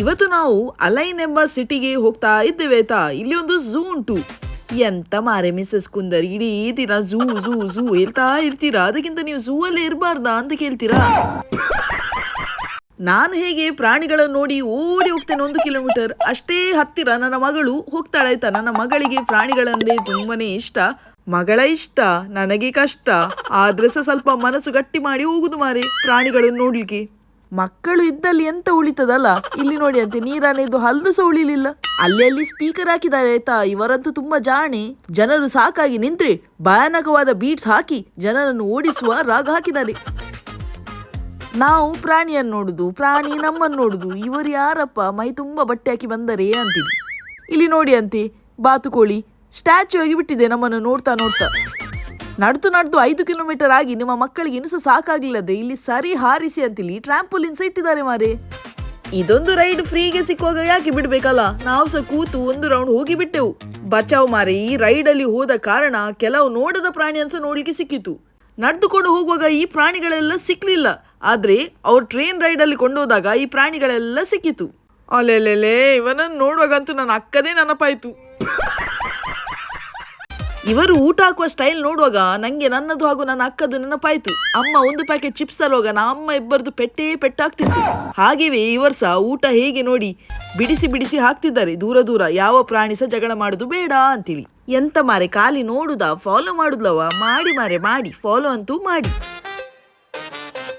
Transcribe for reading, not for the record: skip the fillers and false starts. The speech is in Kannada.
ಇವತ್ತು ನಾವು ಅಲೈನ್ ಎಂಬ ಸಿಟಿಗೆ ಹೋಗ್ತಾ ಇದ್ದೇವೆ ಆಯ್ತಾ. ಇಲ್ಲಿ ಒಂದು ಝೂ ಉಂಟು. ಎಂತ ಮಾರೆ ಮಿಸಸ್ ಕುಂದರ್, ಇಡೀ ದಿನ ಝೂ ಝೂ ಝೂ ಹೇಳ್ತಾ ಇರ್ತೀರಾ, ಅದಕ್ಕಿಂತ ನೀವು ಝೂ ಅಲ್ಲೇ ಇರಬಾರ್ದಾ ಅಂತ ಕೇಳ್ತೀರಾ. ನಾನು ಹೇಗೆ ಪ್ರಾಣಿಗಳನ್ನು ನೋಡಿ ಓಡಿ ಹೋಗ್ತೇನೆ 1 ಕಿಲೋಮೀಟರ್ ಅಷ್ಟೇ ಹತ್ತಿರ ನನ್ನ ಮಗಳು ಹೋಗ್ತಾಳಾಯ್ತಾ. ನನ್ನ ಮಗಳಿಗೆ ಪ್ರಾಣಿಗಳಂದ್ರೆ ತುಂಬಾನೇ ಇಷ್ಟ. ಮಗಳ ಇಷ್ಟ ನನಗೆ ಕಷ್ಟ, ಆದ್ರೆ ಸ್ವಲ್ಪ ಮನಸ್ಸು ಗಟ್ಟಿ ಮಾಡಿ ಹೋಗುದು ಮಾರೆ ಪ್ರಾಣಿಗಳನ್ನು ನೋಡ್ಲಿಕ್ಕೆ. ಮಕ್ಕಳು ಇದ್ದಲ್ಲಿ ಎಂತ ಉಳಿತದಲ್ಲ. ಇಲ್ಲಿ ನೋಡಿ ಅಂತೆ ನೀರನೇದು ಹಲ್ಲು ಸಹ ಉಳಿಲಿಲ್ಲ. ಅಲ್ಲಿ ಸ್ಪೀಕರ್ ಹಾಕಿದ್ದಾರೆ ಆಯ್ತಾ. ಇವರಂತೂ ತುಂಬಾ ಜಾಣೆ. ಜನರು ಸಾಕಾಗಿ ನಿಂತ್ರೆ ಭಯಾನಕವಾದ ಬೀಟ್ಸ್ ಹಾಕಿ ಜನರನ್ನು ಓಡಿಸುವ ರಾಗ ಹಾಕಿದ್ದಾರೆ. ನಾವು ಪ್ರಾಣಿಯನ್ನು ನೋಡುದು, ಪ್ರಾಣಿ ನಮ್ಮನ್ನು ನೋಡುದು. ಇವರು ಯಾರಪ್ಪ ಮೈ ತುಂಬಾ ಬಟ್ಟೆ ಹಾಕಿ ಬಂದರೆ ಅಂತೀವಿ. ಇಲ್ಲಿ ನೋಡಿ ಅಂತೆ ಬಾತುಕೋಳಿ ಸ್ಟ್ಯಾಚ್ಯೂ ಆಗಿ ಬಿಟ್ಟಿದೆ ನಮ್ಮನ್ನು ನೋಡ್ತಾ ನೋಡ್ತಾ. ನಡೆದು 5 ಕಿಲೋಮೀಟರ್ ಆಗಿ ನಿಮ್ಮ ಮಕ್ಕಳಿಗೆ ಇನ್ನೂ ಸಹ ಸಾಕಾಗ್ಲಿಲ್ಲದೆ ಇಲ್ಲಿ ಸರಿ ಹಾರಿಸಿ ಅಂತಿಲ್ಲಿ ಟ್ರಾಂಪೋಲಿನ್ ಸಹ ಇಟ್ಟಿದ್ದಾರೆ ಮಾರೆ. ಇದೊಂದು ರೈಡ್ ಫ್ರೀಗೆ ಸಿಕ್ಕುವಾಗ ಯಾಕೆ ಬಿಡ್ಬೇಕಲ್ಲ. ನಾವು ಸಹ ಕೂತು 1 ರೌಂಡ್ ಹೋಗಿ ಬಿಟ್ಟೆವು. ಬಚಾವ್ ಮಾರೆ, ಈ ರೈಡ್ ಅಲ್ಲಿ ಹೋದ ಕಾರಣ ಕೆಲವು ನೋಡದ ಪ್ರಾಣಿಯನ್ನು ಸಹ ನೋಡ್ಲಿಕ್ಕೆ ಸಿಕ್ಕಿತು. ನಡೆದುಕೊಂಡು ಹೋಗುವಾಗ ಈ ಪ್ರಾಣಿಗಳೆಲ್ಲ ಸಿಕ್ಲಿಲ್ಲ, ಆದ್ರೆ ಅವ್ರು ಟ್ರೈನ್ ರೈಡ್ ಅಲ್ಲಿ ಕೊಂಡೋದಾಗ ಈ ಪ್ರಾಣಿಗಳೆಲ್ಲ ಸಿಕ್ಕಿತು. ಅಲ್ಲೆಲ್ಲೆಲೆ, ಇವನನ್ನು ನೋಡುವಾಗಂತೂ ನನ್ನ ಅಕ್ಕದೇ ನೆನಪಾಯ್ತು. ಇವರು ಊಟ ಹಾಕುವ ಸ್ಟೈಲ್ ನೋಡುವಾಗ ನಂಗೆ ನನ್ನದು ಹಾಗೂ ನನ್ನ ಅಕ್ಕದು ನೆನಪಾಯ್ತು. ಅಮ್ಮ 1 ಪ್ಯಾಕೆಟ್ ಚಿಪ್ಸ್ ತರುವಾಗ ನಮ್ಮ ಇಬ್ಬರದು ಪೆಟ್ಟಾಗ್ತಿತ್ತು. ಹಾಗೆಯೇ ಇವರು ಸಹ ಊಟ ಹೇಗೆ ನೋಡಿ ಬಿಡಿಸಿ ಬಿಡಿಸಿ ಹಾಕ್ತಿದ್ದಾರೆ ದೂರ ದೂರ. ಯಾವ ಪ್ರಾಣಿ ಸಹ ಜಗಳ ಮಾಡುದು ಬೇಡ ಅಂತೇಳಿ. ಎಂತ ಮಾರೆ, ಖಾಲಿ ನೋಡುದಾ ಫಾಲೋ ಮಾಡುದವ? ಮಾಡಿ ಮಾರೆ ಮಾಡಿ, ಫಾಲೋ ಅಂತೂ ಮಾಡಿ.